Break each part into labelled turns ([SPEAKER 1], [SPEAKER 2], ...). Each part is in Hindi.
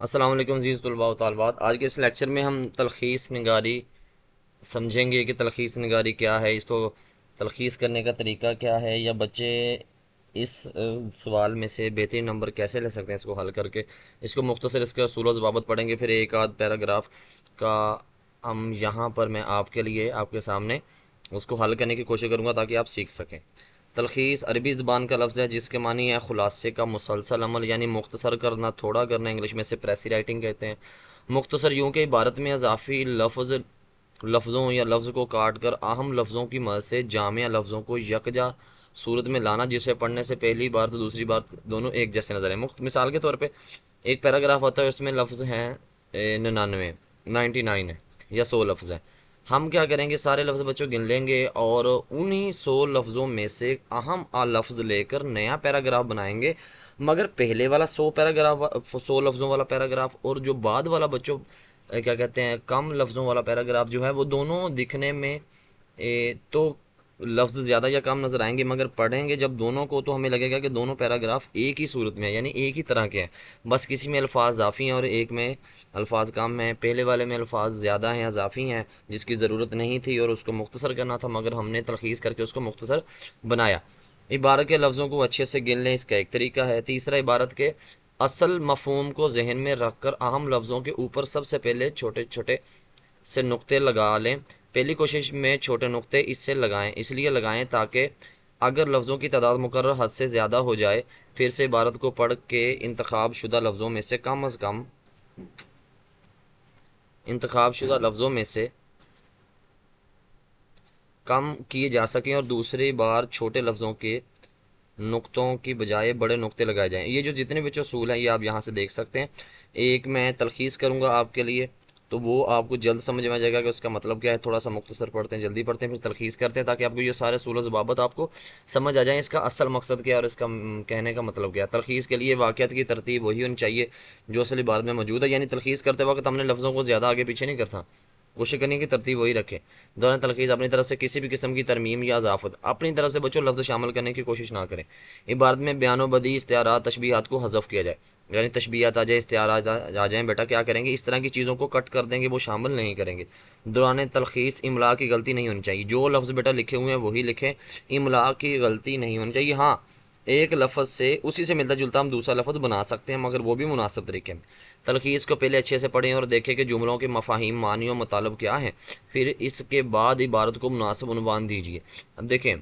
[SPEAKER 1] अस्सलाम वालेकुम जीज़ तलबा व तालिबात। आज के इस लेक्चर में हम तलखीस निगारी समझेंगे कि तलखीस निगारी क्या है, इसको तलखीस करने का तरीका क्या है, या बच्चे इस सवाल में से बेहतरीन नंबर कैसे ले सकते हैं इसको हल करके। इसको मुख्तसर इसके असूल व ज़वाबित पढ़ेंगे, फिर एक आध पैराग्राफ का हम यहाँ पर मैं आपके लिए आपके सामने उसको हल करने की कोशिश करूँगा ताकि आप सीख सकें। तलखीस अरबी ज़बान का लफ्ज़ है जिसके मानी है खुलासे का मुसलसल अमल, यानी मुख्तसर करना, थोड़ा करना। इंग्लिश में से प्रेसी राइटिंग कहते हैं। मुख्तसर यूँ कि इबारत में इजाफी लफ्ज़ों या लफ्ज़ को काट कर अहम लफ्ज़ों की मदद से जामिया लफ्ज़ों को यकजा सूरत में लाना, जिसे पढ़ने से पहली बार तो दूसरी बार दोनों एक जैसे नजर है। मुख्त मिसाल के तौर पे एक पैराग्राफ होता है, उसमें लफ्ज़ हैं 99, 99 है या 100 लफ्ज़ हैं। हम क्या करेंगे, सारे लफ्ज़ बच्चों गिन लेंगे और उन्हीं 100 लफ्ज़ों में से अहम आ लफ्ज़ लेकर नया पैराग्राफ बनाएंगे। मगर पहले वाला 100 लफ्ज़ों वाला पैराग्राफ और जो बाद वाला बच्चों क्या कहते हैं कम लफ्ज़ों वाला पैराग्राफ जो है, वो दोनों दिखने में तो लफ्ज़ ज़्यादा या कम नज़र आएंगे, मगर पढ़ेंगे जब दोनों को तो हमें लगेगा कि दोनों पैराग्राफ एक ही सूरत में है, यानी एक ही तरह के हैं। बस किसी में अल्फाज इजाफ़ी हैं और एक में अल्फाज कम हैं। पहले वाले में अल्फाज ज़्यादा हैं, इजाफ़ी हैं, जिसकी ज़रूरत नहीं थी और उसको मुख्तसर करना था, मगर हमने तलखीस करके उसको मुख्तसर बनाया। इबारत के लफ्ज़ों को अच्छे से गिन लें, इसका एक तरीका है। तीसरा, इबारत के असल मफहूम को जहन में रख कर अहम लफ्ज़ों के ऊपर सबसे पहले छोटे छोटे से नुक्ते लगा लें। पहली कोशिश में छोटे नुक्ते इसलिए लगाएं ताकि अगर लफ्ज़ों की तादाद मुकर्रर हद से ज़्यादा हो जाए, फिर से इबारत को पढ़ के इंतखाब शुदा लफ्ज़ों में से कम किए जा सकें और दूसरी बार छोटे लफ्ज़ों के नुक्तों की बजाय बड़े नुक्ते लगाए जाएं। ये जो जितने भी असूल हैं ये आप यहाँ से देख सकते हैं। एक मैं तलखीस करूँगा आपके लिए, तो वो आपको जल्द समझ में आ जाएगा कि उसका मतलब क्या है। थोड़ा सा मुख्तसर पढ़ते हैं, जल्दी पढ़ते हैं, फिर तलखीस करते हैं, ताकि आपको ये सारे असूल ज़वाबित आपको समझ आ जाए, इसका असल मकसद क्या है और इसका कहने का मतलब क्या है। तलखीस के लिए वाक़यात की तरतीब वही होनी चाहिए जो असल इबारत में मौजूद है, यानी तलखीस करते वक्त हमने लफ्ज़ों को ज़्यादा आगे पीछे नहीं करता, कोशिश करने की तरतीब वही रखें। दौरान तलखीस अपनी तरफ से किसी भी किस्म की तरमीम या इजाफत अपनी तरफ से बच्चों लफ्ज़ शामिल करने की कोशिश ना करें। इबारत में बयानो बदी इस्तियारात तशबीहात को हज़फ किया जाए, यानी तशबीहात आ जाए, इस्तियारात आ जाएँ, बेटा क्या करेंगे, इस तरह की चीज़ों को कट कर देंगे, वो शामिल नहीं करेंगे। दौरान तलखीस इमला की गलती नहीं होनी चाहिए, जो लफ्ज़ बेटा लिखे हुए हैं वही लिखें, इमला की गलती नहीं होनी चाहिए। हाँ, एक लफ्ज़ से उसी से मिलता जुलता हम दूसरा लफ्ज़ बना सकते हैं, मगर वो भी मुनासिब तरीके में। तलखीस को पहले अच्छे से पढ़ें और देखें कि जुमलों के मफाहिम, मानी और मतलब क्या हैं। फिर इसके बाद इबारत को मुनासिब उन्वान दीजिए। अब देखें,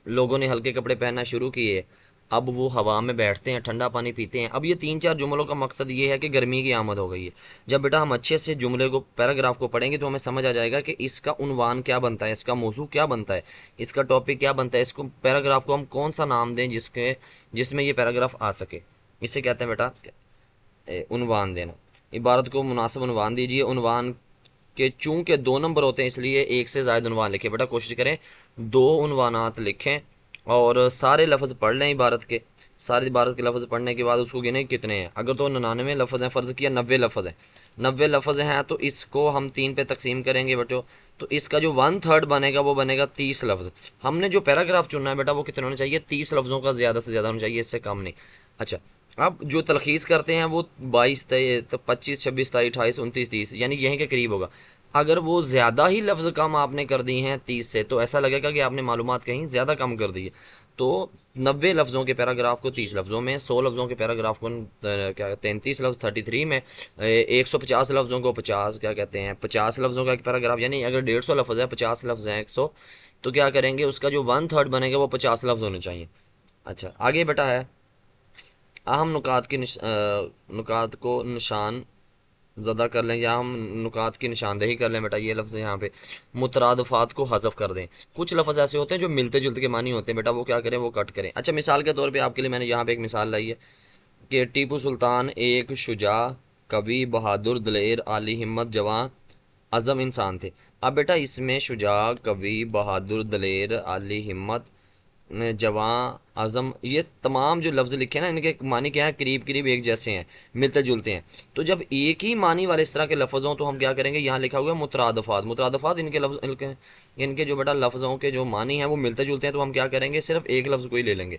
[SPEAKER 1] लोगों ने हल्के कपड़े पहनना शुरू किए, अब वो हवा में बैठते हैं, ठंडा पानी पीते हैं। अब ये तीन चार जुमलों का मकसद ये है कि गर्मी की आमद हो गई है। जब बेटा हम अच्छे से जुमले को, पैराग्राफ को पढ़ेंगे तो हमें समझ आ जाएगा कि इसका उन्वान क्या बनता है, इसका मौजू क्या बनता है, इसका टॉपिक क्या बनता है, इसको पैराग्राफ को हम कौन सा नाम दें जिसमें ये पैराग्राफ आ सके। इसे कहते हैं बेटा उन्वान देना। इबारत को मुनासिब उन्वान दीजिए। उन्वान के चूंकि दो नंबर होते हैं, इसलिए एक से ज़ायद उन्वान लिखें। बेटा कोशिश करें दो उन्वानात लिखें और सारे लफ्ज़ पढ़ लें इबारत के। सारी इबारत के लफ्ज़ पढ़ने के बाद उसको गिने कितने हैं। अगर तो 99 लफ्ज़ हैं, फ़र्ज़ किया 90 लफ्ज़ हैं, 90 लफ्ज़ हैं, तो इसको हम 3 पे तकसीम करेंगे बच्चों। तो इसका जो 1/3 बनेगा वो बनेगा 30 लफ्ज़। हमने जो पैराग्राफ चुनना है बेटा वो कितने होने चाहिए, 30 लफ्ज़ों का ज़्यादा से ज़्यादा होना चाहिए, इससे कम नहीं। अच्छा, अब जो तलखीस करते हैं वो 22, 25, 26, 27, 28, 29, 30, यानी यहीं के करीब होगा। अगर वो ज़्यादा ही लफ्ज़ कम आपने कर दी हैं 30 से, तो ऐसा लगेगा कि आपने मालूमात कहीं ज़्यादा कम कर दी है। तो 90 लफ्ज़ों के पैराग्राफ को 30 लफ्ज़ों में, 100 लफ्ज़ों के पैराग्राफ को क्या 33 लफ्ज़ 33 में, 150 लफ्ज़ों को 50 क्या कहते हैं 50 लफ्ज़ों का एक पैराग्राफ, यानी अगर 150 लफ्ज़ है, 50 लफ्ज़ हैं 100, तो क्या करेंगे, उसका जो 1/3 बनेगा वो 50 लफ्ज़ होने चाहिए। अच्छा, आगे बेटा है अहम नुकात को निशान ज़दा कर लें, या हम नुकात की निशानदेही कर लें। बेटा ये लफ्ज़ यहाँ पे मुतरादफ़ात को हज़फ कर दें। कुछ लफ्ज़ ऐसे होते हैं जो मिलते जुलते के मानी होते हैं, बेटा वो क्या करें, वो कट करें। अच्छा, मिसाल के तौर पे आपके लिए मैंने यहाँ पे एक मिसाल लाई है कि टीपू सुल्तान एक शुजा, कवि, बहादुर, दलेर, आली हिम्मत, जवां, अज़म इंसान थे। अब बेटा इसमें शुजा, कवि, बहादुर, दलेर, आली हिम्मत, जवां, आज़म, ये तमाम जो लफ्ज़ लिखे हैं ना, इनके मानी क्या है, करीब करीब एक जैसे हैं, मिलते जुलते हैं। तो जब एक ही मानी वाले इस तरह के लफ्ज़ हों तो हम क्या करेंगे, यहाँ लिखा हुआ है मुतरादफ़ात। मुतरादफ़ात इनके जो बेटा लफ्ज़ों के जो मानी हैं वो मिलते जुलते हैं, तो हम क्या करेंगे, सिर्फ एक लफ्ज़ को ही ले लेंगे।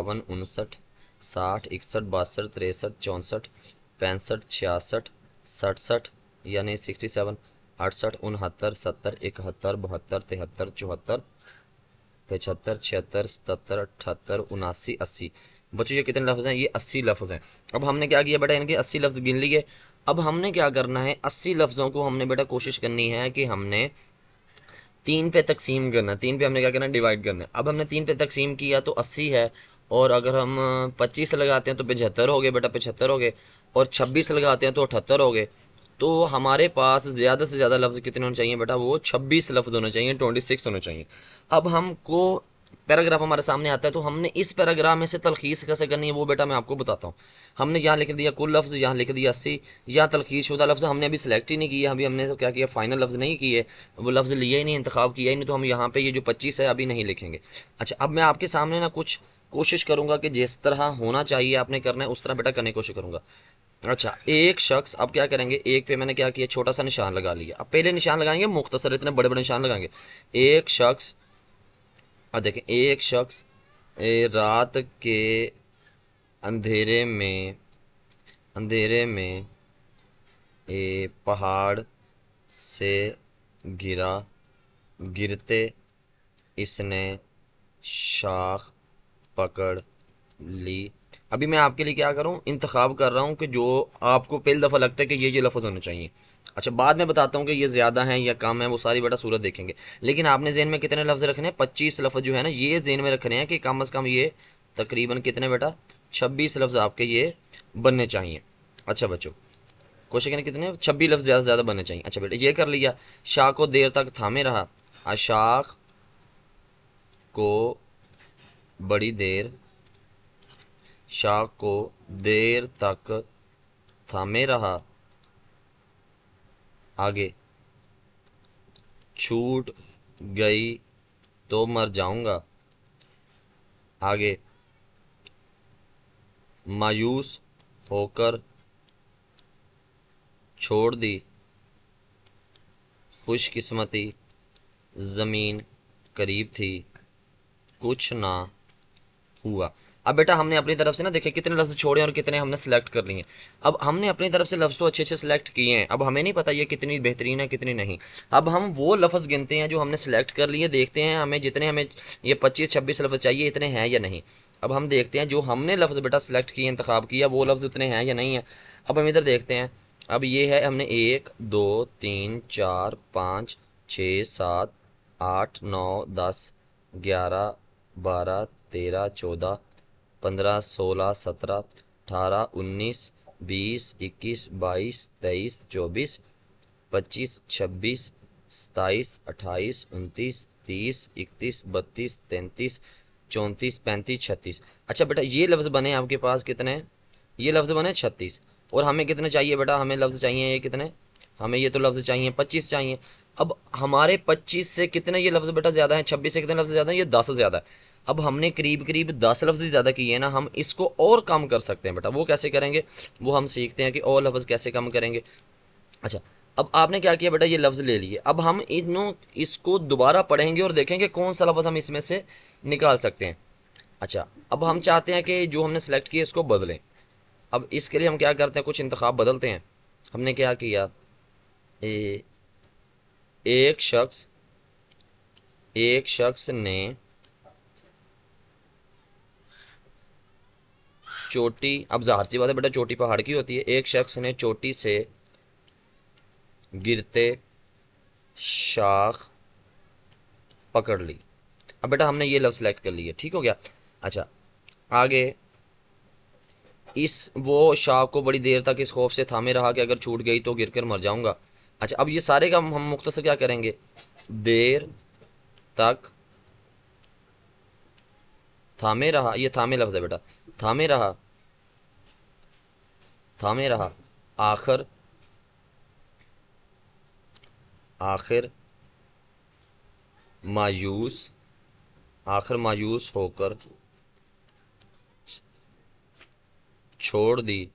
[SPEAKER 1] 58 59 60 61 62 63 64 65 66 67 यानी 67 68 69 70 71 72 73 74 75 76 77 78 79 80। बच्चों ये कितने लफ्ज़ हैं? ये 80 लफ्ज़ हैं। अब हमने क्या किया बेटा, इनके 80 लफ्ज़ गिन लिए। अब हमने क्या करना है, 80 लफ्ज़ों को हमने बेटा कोशिश करनी है कि हमने 3 पे तकसीम करना। 3 पे हमने क्या करना है, डिवाइड करना है। अब हमने 3 पे तकसीम किया तो 80 है, और अगर हम 25 लगाते हैं तो 75 हो गए बेटा, 75 हो गए, और 26 लगाते हैं तो 78 हो गए। तो हमारे पास ज़्यादा से ज़्यादा लफ्ज़ कितने होने चाहिए बेटा, वो 26 लफ्ज़ होने चाहिए, 26 होने चाहिए। अब हमको पैराग्राफ हमारे सामने आता है तो हमने इस पैराग्राफ में से तलखीस कैसे करनी है वो बेटा मैं आपको बताता हूँ। हमने यहाँ लिख दिया कुल लफ्ज़, यहाँ लिख दिया 80, यहाँ तलखीस शुदा लफ्ज़ हमने अभी सिलेक्ट ही नहीं किया, अभी हमने तो क्या किया, फाइनल लफ्ज़ नहीं किए, वो लफ्ज़ लिए ही नहीं, इंतखाब किया ही नहीं, तो हम यहाँ पे ये जो 25 है अभी नहीं लिखेंगे। अच्छा, अब मैं आपके सामने ना कुछ कोशिश करूँगा कि जिस तरह होना चाहिए आपने करना है उस तरह बेटा करने की कोशिश करूँगा। अच्छा, एक शख्स, अब क्या करेंगे, एक पे मैंने क्या किया, छोटा सा निशान लगा लिया। अब पहले निशान लगाएंगे मुख्तसर, इतने बड़े बड़े निशान लगाएंगे। एक शख्स, अब देखें, एक शख्स रात के अंधेरे में, अंधेरे में पहाड़ से गिरा, गिरते इसने शाख पकड़ ली। अभी मैं आपके लिए क्या करूं, इंतखाब कर रहा हूं कि जो आपको पहली दफ़ा लगता है कि ये लफ्ज़ होने चाहिए। अच्छा, बाद में बताता हूं कि ये ज़्यादा हैं या कम है, वो सारी बेटा सूरत देखेंगे। लेकिन आपने जेहन में कितने लफ्ज़ रखने हैं, 25 लफ्ज़ जो है ना ये जेहन में रखने हैं कि कम अज़ कम ये तकरीबन कितने बेटा, 26 लफ्ज़ आपके ये बनने चाहिए। अच्छा बच्चों, कोशिश करें कितने, 26 लफ्ज़ ज़्यादा से ज़्यादा बनने चाहिए। अच्छा बेटा, ये कर लिया। शाख को देर तक थामे रहा, अशाख को बड़ी देर, शाख को देर तक थामे रहा, आगे छूट गई तो मर जाऊंगा, आगे मायूस होकर छोड़ दी खुशकिस्मती, ज़मीन करीब थी कुछ ना हुआ। अब बेटा हमने अपनी तरफ से ना देखे कितने लफ्ज़ छोड़े और कितने हमने सेलेक्ट कर लिए। अब हमने अपनी तरफ से लफ्ज़ तो अच्छे अच्छे सेलेक्ट किए हैं, अब हमें नहीं पता ये कितनी बेहतरीन है कितनी नहीं। अब हम वो लफ्ज़ गिनते हैं जो हमने सेलेक्ट कर लिए, देखते हैं हमें जितने हमें ये 25-26 लफ्ज़ चाहिए इतने हैं या नहीं। अब हम देखते हैं जो हमने लफ्ज़ बेटा सेलेक्ट किए, इंतखाब किया, वो लफ्ज़ उतने हैं या नहीं है। अब हम इधर देखते हैं। अब ये है, हमने 1 2 3 4 5 6 7 8 9 10 11 12 13 14 15 16 17 18 19 20 21 22 23 24 25 26 27 28 29 30 31 32 33 34 35 36। अच्छा बेटा, ये लफ्ज़ बने आपके पास कितने, ये लफ्ज़ बने 36। और हमें कितने चाहिए बेटा, हमें लफ्ज़ चाहिए ये कितने, हमें ये तो लफ्ज़ चाहिए 25 चाहिए। अब हमारे 25 से कितने ये लफ्ज़ बेटा ज़्यादा है, 26 से कितने लफ्ज़ ज़्यादा है, ये 10 ज़्यादा है। अब हमने करीब करीब 10 लफ्ज़ ज़्यादा किए हैं ना, हम इसको और कम कर सकते हैं बेटा। वो कैसे करेंगे, वो हम सीखते हैं कि और लफ्ज़ कैसे कम करेंगे। अच्छा, अब आपने क्या किया बेटा, ये लफ्ज़ ले लिए। अब हम इन्हों इसको दोबारा पढ़ेंगे और देखेंगे कौन सा लफ्ज़ हम इसमें से निकाल सकते हैं। अच्छा, अब हम चाहते हैं कि जो हमने सेलेक्ट किया इसको बदलें। अब इसके लिए हम क्या करते हैं, कुछ इंतखाब बदलते हैं। हमने क्या किया, ए, एक शख्स, एक शख्स ने चोटी, अब ज़ाहिर सी बात है बेटा चोटी पहाड़ की होती है, एक शख्स ने चोटी से गिरते शाख पकड़ ली। अब बेटा हमने ये लफ्ज़ सेलेक्ट कर लिया, ठीक हो गया। अच्छा, आगे इस वो शाख को बड़ी देर तक इस खौफ से थामे रहा कि अगर छूट गई तो गिरकर मर जाऊंगा। अच्छा, अब ये सारे का हम मुख्तसर क्या करेंगे, देर तक थामे रहा, ये थामे लफ्ज़ है बेटा, थामे रहा, थामे रहा, आखिर, आखिर मायूस, आखिर मायूस होकर छोड़ दी।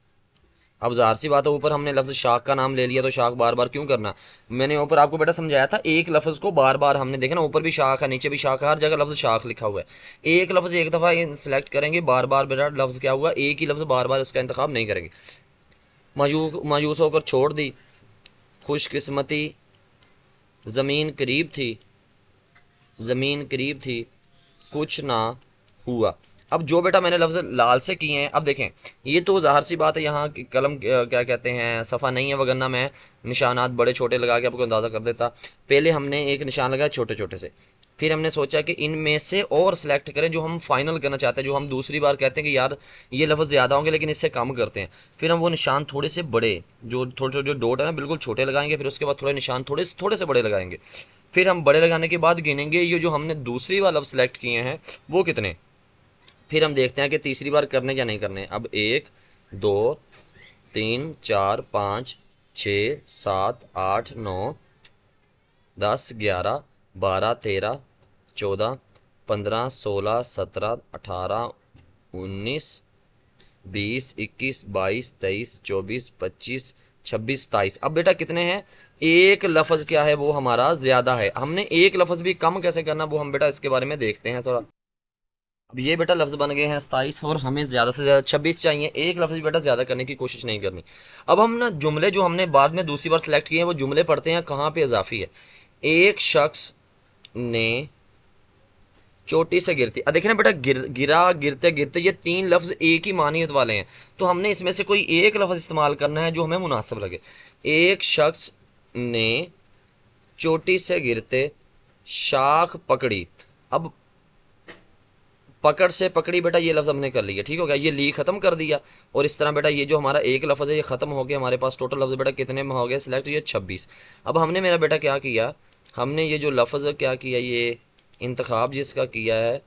[SPEAKER 1] अब ज़ाहिर सी बात है ऊपर हमने लफ्ज़ शाख का नाम ले लिया तो शाख बार बार क्यों करना। मैंने ऊपर आपको बेटा समझाया था, एक लफ्ज़ को बार बार हमने देखा ना, ऊपर भी शाख है नीचे भी शाख है, हर जगह लफ्ज़ शाख लिखा हुआ है। एक लफ्ज़ एक दफ़ा सेलेक्ट करेंगे, बार बार बेटा लफ्ज़ क्या हुआ, एक ही लफ्ज़ बार बार इसका इंतखाब नहीं करेंगे। मायूस होकर छोड़ दी खुशकिस्मती, ज़मीन करीब थी, ज़मीन करीब थी कुछ ना हुआ। अब जो बेटा मैंने लफ्ज़ लाल से किए हैं, अब देखें ये तो ज़ाहिर सी बात है यहाँ की कलम क्या कहते हैं सफ़ा नहीं है, वगरना मैं निशानात बड़े छोटे लगा के आपको अंदाज़ा कर देता। पहले हमने एक निशान लगाया छोटे छोटे से, फिर हमने सोचा कि इनमें से और सिलेक्ट करें जो हम फाइनल करना चाहते हैं, जो हम दूसरी बार कहते हैं कि यार ये लफ्ज़ ज़्यादा होंगे लेकिन इससे कम करते हैं। फिर हम वो निशान थोड़े से बड़े, जो थोड़े थोड़े जो डॉट है ना बिल्कुल छोटे लगाएंगे, फिर उसके बाद थोड़े निशान थोड़े थोड़े से बड़े लगाएंगे। फिर हम बड़े लगाने के बाद गिनेंगे ये जो हमने दूसरी वाला सेलेक्ट किए हैं वो कितने। फिर हम देखते हैं कि तीसरी बार करने या नहीं करने। अब 1 2 3 4 5 6 7 8 9 10 11 12 13 14 15 16 17 18 19 20 21 22 23 24 25 26 27। अब बेटा कितने हैं, एक लफ्ज क्या है वो हमारा ज्यादा है। हमने एक लफ्ज भी कम कैसे करना वो हम बेटा इसके बारे में देखते हैं थोड़ा। अब ये बेटा लफ्ज बन गए हैं 27 और हमें ज्यादा से ज्यादा 26 चाहिए। एक लफ्ज भी बेटा ज्यादा करने की कोशिश नहीं करनी। अब हम ना जुमले जो हमने बाद में दूसरी बार सेलेक्ट किए हैं वो जुमले पढ़ते हैं कहाँ पे इजाफी है। एक शख्स ने चोटी से गिरती, देखिए ना बेटा गिरा गिरते गिरते ये तीन लफ्ज एक ही मानियत वाले हैं। तो हमने इसमें से कोई एक लफ्ज इस्तेमाल करना है जो हमें मुनासिब लगे। एक शख्स ने चोटी से गिरते शाख पकड़ी। अब पकड़ से पकड़ी बेटा ये लफ्ज हमने कर लिया, ठीक हो गया, ये ली खत्म कर दिया। और इस तरह बेटा ये जो हमारा एक लफ्ज है ये खत्म हो गया। हमारे पास टोटल लफ्ज बेटा कितने में हो गए सिलेक्ट, ये 26। अब हमने मेरा बेटा क्या किया, हमने ये जो लफ्ज क्या किया, ये इंतखाब जिसका किया है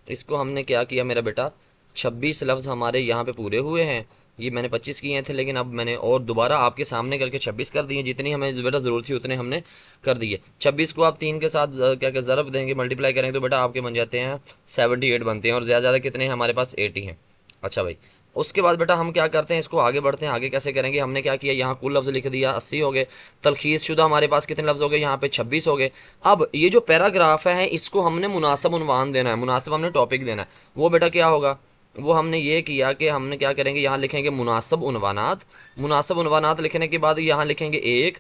[SPEAKER 1] इसको हमने क्या किया मेरा बेटा, 26 लफ्ज हमारे यहाँ पे पूरे हुए हैं। ये मैंने 25 किए थे लेकिन अब मैंने और दोबारा आपके सामने करके 26 कर दिए। जितनी हमें बेटा ज़रूरत थी उतने हमने कर दिए। 26 को आप 3 के साथ क्या क्या ज़रब देंगे, मल्टीप्लाई करेंगे तो बेटा आपके बन जाते हैं 78 बनते हैं। और ज़्यादा ज़्यादा कितने हैं हमारे पास, 80 हैं। अच्छा भाई, उसके बाद बेटा हम क्या करते हैं, इसको आगे बढ़ते हैं। आगे कैसे करेंगे, हमने क्या किया, यहाँ कुल लफ्ज़ लिख दिया 80 हो गए। तलखीस शुदा हमारे पास कितने लफ्ज़ हो गए, यहाँ पे 26 हो गए। अब ये जो पैराग्राफ है इसको हमने मुनासिब उन्वान देना है, मुनासिब हमने टॉपिक देना है। वो बेटा क्या होगा, वो हमने ये किया कि हमने क्या करेंगे, यहाँ लिखेंगे मुनासिब उन्वानात। मुनासिब उन्वानात लिखने के बाद यहाँ लिखेंगे एक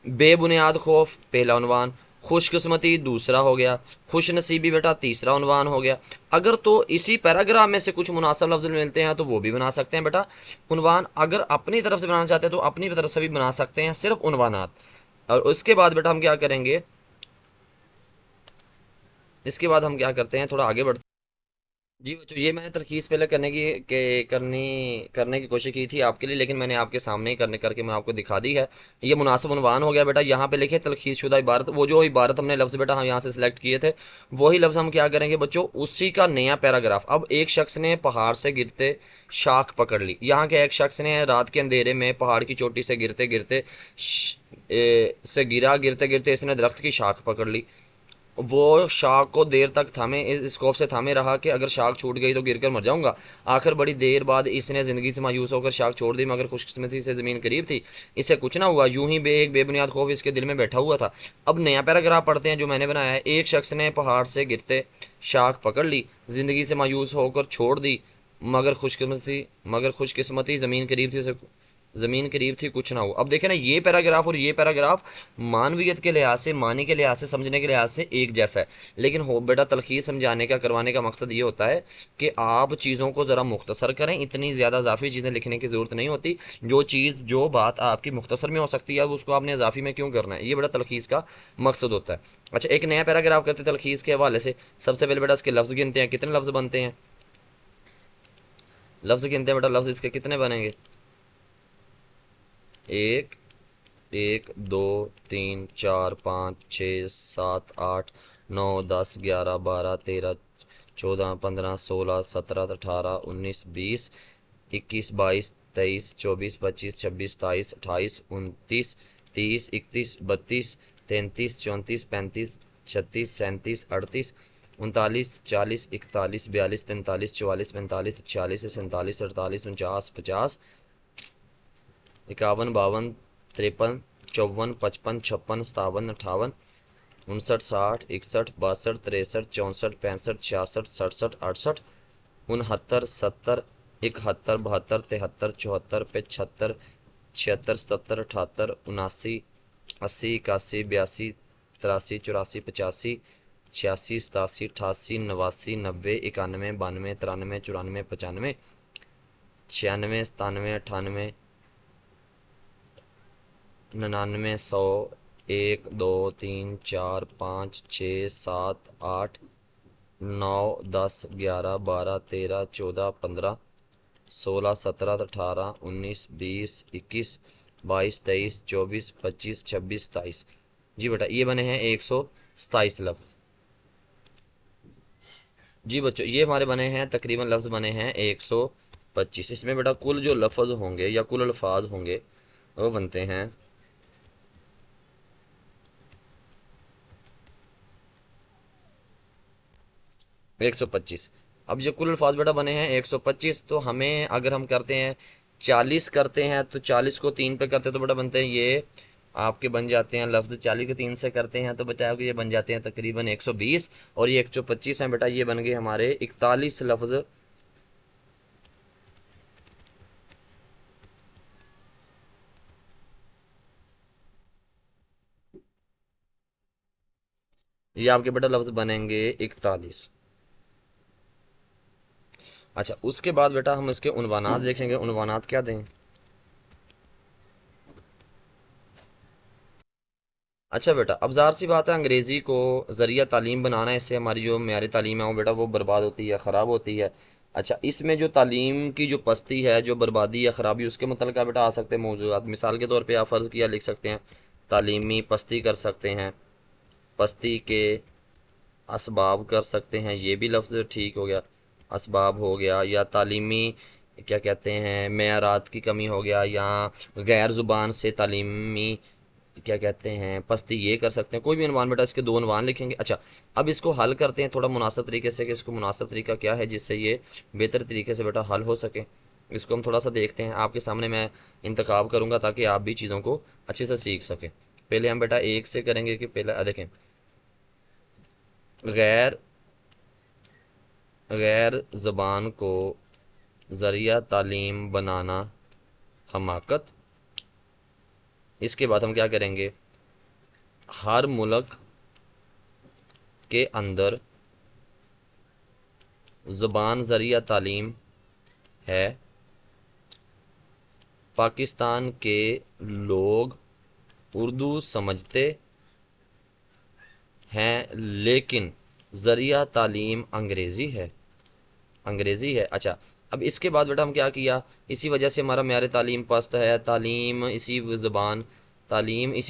[SPEAKER 1] बेबुनियाद खौफ पहला उन्वान, खुशकिस्मती दूसरा हो गया, खुश नसीबी बेटा तीसरा उन्वान हो गया। अगर तो इसी पैराग्राफ में से कुछ मुनासिब लफ्ज़ मिलते हैं तो वो भी बना सकते हैं बेटा उन्वान। अगर अपनी तरफ से बनाना चाहते हैं तो अपनी तरफ से भी बना सकते हैं, सिर्फ उन्वानात। और उसके बाद बेटा हम क्या करेंगे, इसके बाद हम क्या करते हैं, थोड़ा आगे बढ़ते हैं। जी बच्चों, ये मैंने तरकीज़ पहले करने की कोशिश की थी आपके लिए, लेकिन मैंने आपके सामने ही करके मैं आपको दिखा दी है। ये मुनासिब उन्वान हो गया बेटा। यहाँ पे लिखे तलखीस शुदा इबारत, वो जो इबारत हमने लफ्ज़ बेटा हम यहाँ से सिलेक्ट किए थे वही लफ्ज़ हम क्या करेंगे बच्चों, उसी का नया पैराग्राफ। अब एक शख्स ने पहाड़ से गिरते शाख पकड़ ली। यहाँ के एक शख्स ने रात के अंधेरे में पहाड़ की चोटी से गिरते गिरते गिरते गिरते इसने दरख्त की शाख पकड़ ली। वो शाख को देर तक थामे, इस खौफ से थामे रहा कि अगर शाख छूट गई तो गिरकर मर जाऊंगा। आखिर बड़ी देर बाद इसने ज़िंदगी से मायूस होकर शाख छोड़ दी, मगर खुशकिस्मती से ज़मीन करीब थी, इससे कुछ ना हुआ। यूं ही एक बेबुनियाद खौफ इसके दिल में बैठा हुआ था। अब नया पैराग्राफ पढ़ते हैं जो मैंने बनाया है। एक शख्स ने पहाड़ से गिरते शाख पकड़ ली, ज़िंदगी से मायूस होकर छोड़ दी, मगर खुशकिस्मती ज़मीन करीब थी कुछ ना हो। अब देखें ना, ये पैराग्राफ और ये पैराग्राफ मानवियत के लिहाज से, मानी के लिहाज से, समझने के लिहाज से एक जैसा है। लेकिन हो बेटा तलखीस समझाने का, करवाने का मकसद ये होता है कि आप चीज़ों को ज़रा मुख्तसर करें। इतनी ज़्यादा इजाफी चीज़ें लिखने की ज़रूरत नहीं होती। जो बात आपकी मुख्तसर में हो सकती है उसको आपने इजाफी में क्यों करना है, ये बेटा तलखीस का मकसद होता है। अच्छा, एक नया पैराग्राफ करते तलखीस के हवाले से। सबसे पहले बेटा इसके लफ्ज़ गिनते हैं, कितने लफ्ज़ बनते हैं, लफ्ज़ गिनते हैं बेटा। लफ्ज़ इसके कितने बनेंगे, एक एक दो तीन चार पाँच छः सात आठ नौ 10 11 12 13 14 15 16 17 18 19 20 21 22 23 24 25 26 27 28 29 30 31 32 33 34 35 36 37 38 39 40 41 42 43 44 45 46 47 48 49 50 51 52 53 54 55 56 57 58 59 60 61 62 63 64 65 66 67 68 69 70 71 72 73 74 75 76 77 78 79 80 81 82 83 84 85 86 87 88 89 90 91 92 93 94 95 96 97 98 99 100 1 2 3 4 5 6 7 8 9 10 11 12 13 14 15 16 17 18 19 20 21 22 23 24 25 26 27। जी बेटा, ये बने हैं 100 27 लफ्ज। जी बच्चों, ये हमारे बने हैं तकरीबन लफ्ज बने हैं 125। इसमें बेटा कुल जो लफ्ज होंगे या कुल अल्फाज होंगे वो बनते हैं 125। अब ये कुल अल्फाज बेटा बने हैं 125, तो हमें अगर हम करते हैं 40 करते हैं तो 40 को 3 पे करते हैं तो बेटा बनते हैं ये आपके बन जाते हैं लफ्ज। 40 को 3 से करते हैं तो बेटा आपके ये बन जाते हैं तकरीबन 120, और ये 125 हैं बेटा, ये बन गए हमारे 41 लफ्ज। ये आपके बेटा लफ्ज बनेंगे 41। अच्छा, उसके बाद बेटा हम इसके उन्वानात देखेंगे, उन्वानात क्या दें। अच्छा बेटा, अब ज़ाहिर सी बात है अंग्रेज़ी को ज़रिया तालीम बनाना है, इससे हमारी जो म्यारी तालीम है वो बेटा वो बर्बाद होती है, ख़राब होती है। अच्छा, इसमें जो तालीम की जो पस्ती है, जो बर्बादी या ख़राबी, उसके मतलब बेटा आ सकते हैं मौजूदात। मिसाल के तौर पे आप फ़र्ज़ किया लिख सकते हैं तालीमी पस्ती कर सकते हैं, पस्ती के असबाब कर सकते हैं, ये भी लफ्ज़ ठीक हो गया, असबाब हो गया। या तालीमी क्या कहते हैं मेयारात की कमी हो गया, या गैर ज़ुबान से तालीमी क्या कहते हैं पस्ती, ये कर सकते हैं। कोई भी उन्वान बेटा, इसके दो उन्वान लिखेंगे। अच्छा, अब इसको हल करते हैं थोड़ा मुनासिब तरीके से कि इसको मुनासिब तरीका क्या है जिससे ये बेहतर तरीके से बेटा हल हो सके। इसको हम थोड़ा सा देखते हैं, आपके सामने मैं इंतखाब करूंगा ताकि आप भी चीज़ों को अच्छे से सीख सकें। पहले हम बेटा एक से करेंगे कि पहले देखें, गैर गैर ज़बान को ज़रिया तालीम बनाना हमाकत। इसके बाद हम क्या करेंगे, हर मुल्क के अंदर ज़बान ज़रिया तालीम है, पाकिस्तान के लोग उर्दू समझते हैं लेकिन ज़रिया तालीम अंग्रेज़ी है। अच्छा, अब इसके बाद बेटा हम क्या किया, इसी वजह से हमारा म्यार तालीम पस्त है। तालीम इसी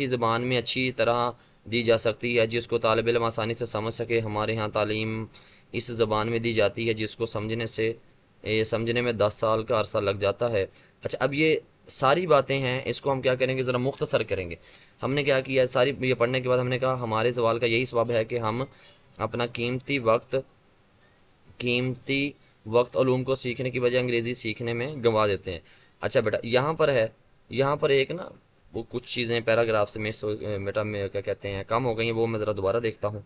[SPEAKER 1] ज़बान में अच्छी तरह दी जा सकती है जिसको तालिब इल्म आसानी से समझ सके। हमारे यहाँ तालीम इस ज़बान में दी जाती है जिसको समझने में 10 साल का अरसा लग जाता है। अच्छा, अब ये सारी बातें हैं, इसको हम क्या करेंगे, ज़रा मुख्तसर करेंगे। हमने क्या किया, सारी ये पढ़ने के बाद हमने कहा हमारे सवाल का यही सबब है कि हम अपना कीमती वक्त उलूम को सीखने की बजाय अंग्रेज़ी सीखने में गंवा देते हैं। अच्छा बेटा, यहाँ पर एक ना वो कुछ चीज़ें पैराग्राफ से बेटा में क्या कहते हैं कम हो गई हैं, वो मैं ज़रा दोबारा देखता हूँ।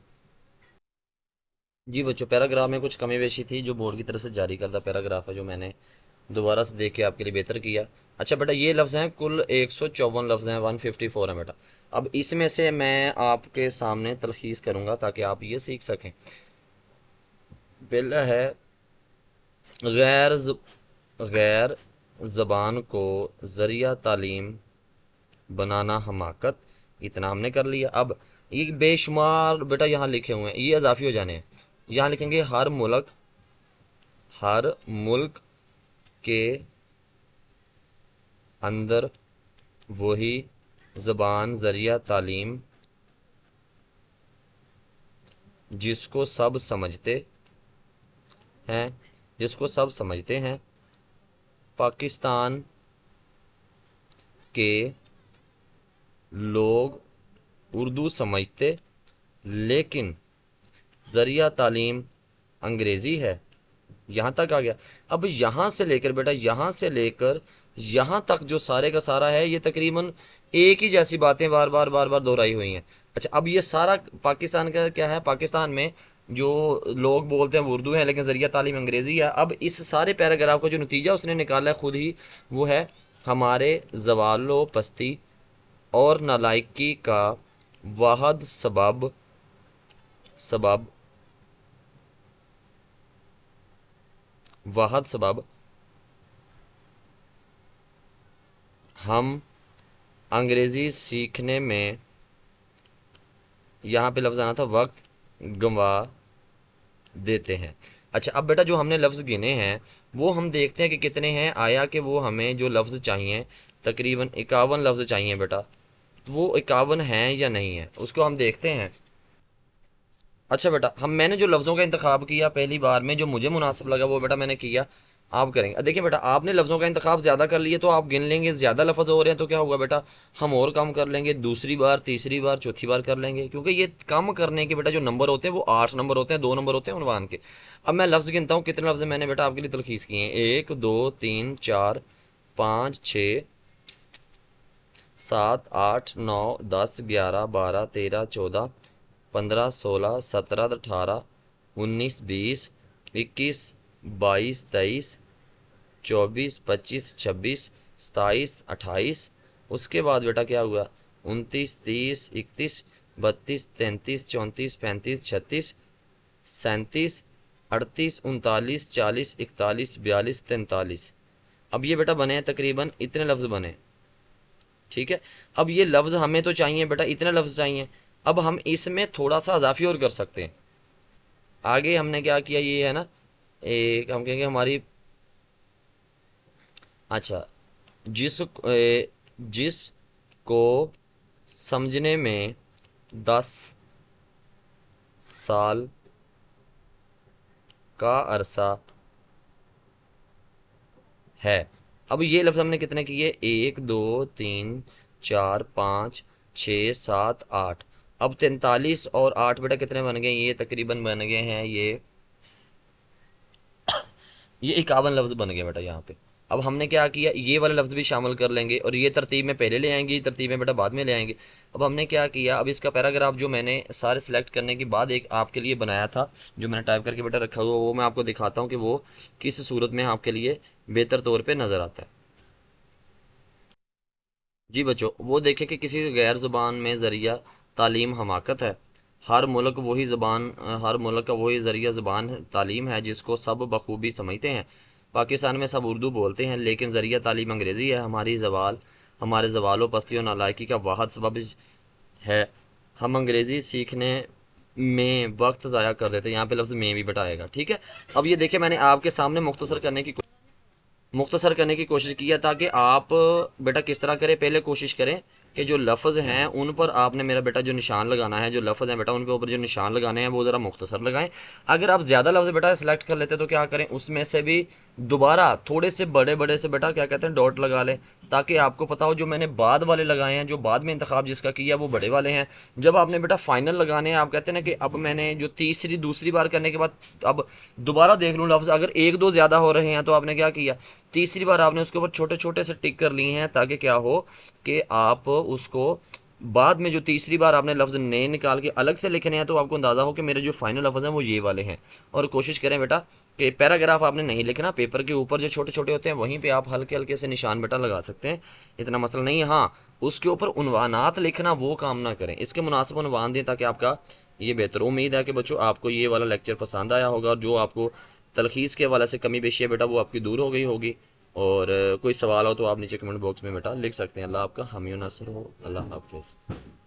[SPEAKER 1] जी बच्चों, पैराग्राफ में कुछ कमी पेशी थी, जो बोर्ड की तरफ से जारी करदा पैराग्राफ है, जो मैंने दोबारा से देख के आपके लिए बेहतर किया। अच्छा बेटा, ये लफ्ज़ हैं कुल 154 लफ्ज़ हैं, 154 है बेटा। अब इसमें से मैं आपके सामने तलखीस करूँगा ताकि आप ये सीख सकें। पहला है गैर गैर ज़बान को ज़रिया तालीम बनाना हमाकत। इतना हमने कर लिया। अब ये बेशुमार बेटा यहाँ लिखे हुए हैं, ये इजाफी हो जाने हैं। यहाँ लिखेंगे हर मुल्क के अंदर वही ज़बान ज़रिया तालीम जिसको सब समझते हैं पाकिस्तान के लोग उर्दू समझते लेकिन ज़रिया तालीम अंग्रेज़ी है। यहाँ तक आ गया। अब यहाँ से लेकर बेटा, यहाँ से लेकर यहाँ तक जो सारे का सारा है, ये तकरीबन एक ही जैसी बातें बार बार दोहराई हुई हैं। अच्छा, अब ये सारा पाकिस्तान का क्या है, पाकिस्तान में जो लोग बोलते हैं वो उर्दू है लेकिन ज़रिया तालीम अंग्रेज़ी है। अब इस सारे पैराग्राफ का जो नतीजा उसने निकाला है खुद ही, वो है हमारे जवालो पस्ती और नालायकी का वाहद सबब वाहद सबब हम अंग्रेज़ी सीखने में, यहाँ पे लफ्ज़ आना था, वक्त गंवा देते हैं। अच्छा, अब बेटा जो हमने लफ्ज़ गिने हैं वो हम देखते हैं कि कितने हैं। आया कि वो हमें जो लफ्ज़ चाहिए तकरीबन 51 लफ्ज़ चाहिए बेटा, तो वो 51 हैं या नहीं है उसको हम देखते हैं। अच्छा बेटा, मैंने जो लफ्ज़ों का इंतखाब किया पहली बार में, जो मुझे मुनासिब लगा वो बेटा मैंने किया। आप करेंगे, देखिए बेटा आपने लफ्ज़ों का इंतखाब ज़्यादा कर लिए तो आप गिन लेंगे, ज़्यादा लफ्ज़ हो रहे हैं तो क्या होगा बेटा, हम और कम कर लेंगे, दूसरी बार तीसरी बार चौथी बार कर लेंगे, क्योंकि ये कम करने के बेटा जो नंबर होते हैं वो 8 नंबर होते हैं, 2 नंबर होते हैं उनवान के। अब मैं लफ्ज़ गिनता हूँ, कितने लफ्ज़ मैंने बेटा आपके लिए तलखीस किए हैं, 1 2 3 4 5 6 7 8 9 10 11 12 13 14 15 16 17 18 19 20 21 22 23 24 25 26 27 28। उसके बाद बेटा क्या हुआ, 29 30 31 32 33 34 35 36 37 38 39 40 41 42 43। अब ये बेटा बने हैं तकरीबन इतने लफ्ज़ बने, ठीक है। अब ये लफ्ज़ हमें तो चाहिए बेटा, इतने लफ्ज़ चाहिए। अब हम इसमें थोड़ा सा इजाफी और कर सकते हैं। आगे हमने क्या किया, ये है ना, एक हम कहेंगे हमारी, अच्छा, जिस को समझने में 10 साल का अरसा है। अब ये लफ्ज़ हमने कितने किए, 1 2 3 4 5 6 7 8। अब 43 और 8 बेटा कितने बन गए, ये तकरीबन बन गए हैं, ये 51 लफ्ज़ बन गए बेटा यहाँ पे। अब हमने क्या किया, ये वाले लफ्ज़ भी शामिल कर लेंगे, और ये तरतीब में पहले ले आएंगे, ये तरतीब में बेटा बाद में ले आएंगे। अब हमने क्या किया, अब इसका पैराग्राफ जो मैंने सारे सिलेक्ट करने के बाद एक आपके लिए बनाया था, जो मैंने टाइप करके बेटा रखा हुआ, वो मैं आपको दिखाता हूँ कि वो किस सूरत में आपके लिए बेहतर तौर पर नज़र आता है। जी बच्चों, वो देखे कि किसी गैर ज़ुबान में ज़रिया तालीम हमाकत है। हर मुल्क का वही ज़रिया ज़ुबान तालीम है जिसको सब बखूबी समझते हैं। पाकिस्तान में सब उर्दू बोलते हैं, लेकिन ज़रिया तालीम अंग्रेज़ी है। हमारे ज़वाल पस्ती और नालायकी का वाहद सबब है। हम अंग्रेज़ी सीखने में वक्त ज़ाया कर देते हैं। यहाँ पे लफ्ज़ में भी बताएगा, ठीक है। अब ये देखिए, मैंने आपके सामने मुख्तसर करने की कोशिश किया, ताकि आप बेटा किस तरह करें, पहले कोशिश करें कि जो लफ्ज़ हैं उन पर आपने मेरा बेटा जो निशान लगाना है, जो लफ्ज़ हैं बेटा उनके ऊपर जो निशान लगाने हैं वो ज़रा मुख्तसर लगाएं। अगर आप ज़्यादा लफ्ज़ बेटा सेलेक्ट कर लेते तो क्या करें, उसमें से भी दोबारा थोड़े से बड़े बड़े से बेटा क्या कहते हैं डॉट लगा लें, ताकि आपको पता हो जो मैंने बाद वाले लगाए हैं, जो बाद में इंतखाब जिसका किया वो बड़े वाले हैं। जब आपने बेटा फाइनल लगाने हैं, आप कहते हैं ना कि अब मैंने जो दूसरी बार करने के बाद अब दोबारा देख लूँ लफ्ज़, अगर एक दो ज़्यादा हो रहे हैं तो आपने क्या किया, तीसरी बार आपने उसके ऊपर छोटे छोटे से टिक कर लिए हैं, ताकि क्या हो कि आप उसको बाद में जो तीसरी बार आपने लफ्ज़ नए निकाल के अलग से लिखने हैं तो आपको अंदाज़ा हो कि मेरे जो फाइनल लफ्ज़ हैं वो ये वाले हैं। और कोशिश करें बेटा कि पैराग्राफ आपने नहीं लिखना, पेपर के ऊपर जो छोटे छोटे होते हैं वहीं पे आप हल्के हल्के से निशान बेटा लगा सकते हैं, इतना मसला नहीं है। हाँ, उसके ऊपर उन्वानात लिखना वो काम ना करें, इसके मुनासिब उन्वान दें ताकि आपका ये बेहतर। उम्मीद है कि बच्चों आपको ये वाला लेक्चर पसंद आया होगा, और जो आपको तलखीस के हवाले से कमी पेशी है बेटा वो आपकी दूर हो गई होगी। और कोई सवाल हो तो आप नीचे कमेंट बॉक्स में बेटा लिख सकते हैं। अल्लाह आपका हामी नसर हो। अल्लाह हाफिज़।